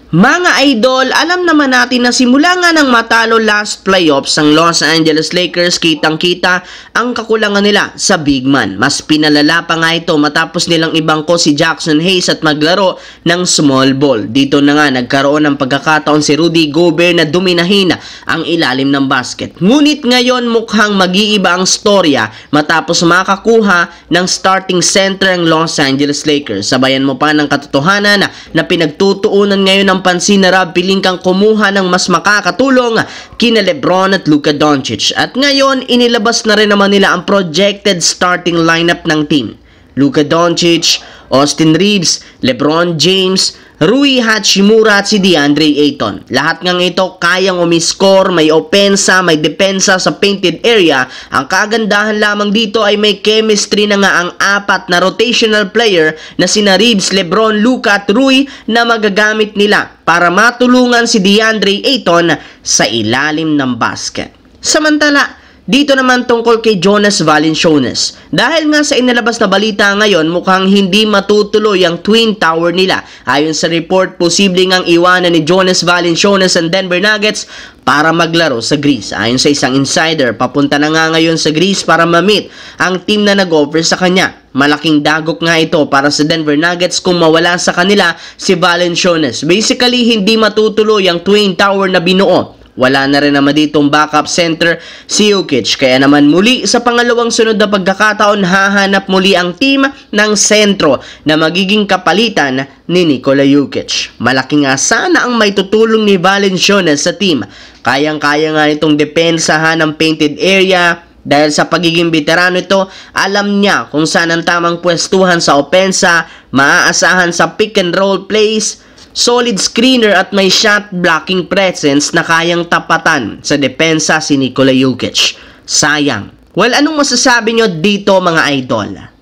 Mga idol, alam naman natin na simula nga ng matalo last playoffs ang Los Angeles Lakers, kitang-kita ang kakulangan nila sa big man. Mas pinalala pa nga ito matapos nilang ibangko si Jackson Hayes at maglaro ng small ball. Dito na nga nagkaroon ng pagkakataon si Rudy Gobert na duminahin ang ilalim ng basket. Ngunit ngayon mukhang mag-iiba ang storya matapos makakuha ng starting center ang Los Angeles Lakers. Sabayan mo pa ng katotohanan na pinagtutuunan ngayon ng pansin na Rob Pelinka kumuha ng mas makakatulong kina Lebron at Luka Doncic. At ngayon, inilabas na rin naman nila ang projected starting lineup ng team. Luka Doncic, Austin Reeves, LeBron James, Rui Hachimura at si DeAndre Ayton. Lahat ngang ito kayang umiscore, may opensa, may depensa sa painted area. Ang kagandahan lamang dito ay may chemistry na nga ang apat na rotational player na sina Reeves, LeBron, Luka at Rui na magagamit nila para matulungan si DeAndre Ayton sa ilalim ng basket. Samantala, dito naman tungkol kay Jonas Valanciunas. Dahil nga sa inilabas na balita ngayon, mukhang hindi matutuloy ang Twin Tower nila. Ayon sa report, posible ngang iwanan ni Jonas Valanciunas ang Denver Nuggets para maglaro sa Greece. Ayon sa isang insider, papunta na nga ngayon sa Greece para ma-meet ang team na nag-offer sa kanya. Malaking dagok nga ito para sa Denver Nuggets kung mawala sa kanila si Valanciunas. Basically, hindi matutuloy ang Twin Tower na binuo. Wala na rin naman ditong backup center si Jokic. Kaya naman muli sa pangalawang sunod na pagkakataon, hahanap muli ang team ng sentro na magiging kapalitan ni Nikola Jokic. Malaki nga sana ang may tutulong ni Valanciunas sa team. Kayang-kaya nga itong depensahan ng painted area. Dahil sa pagiging veterano ito, alam niya kung saan ang tamang pwestuhan sa opensa, maaasahan sa pick and roll plays, solid screener at may shot blocking presence na kayang tapatan sa depensa si Nikola Jokic. Sayang. Well, anong masasabi nyo dito mga idol?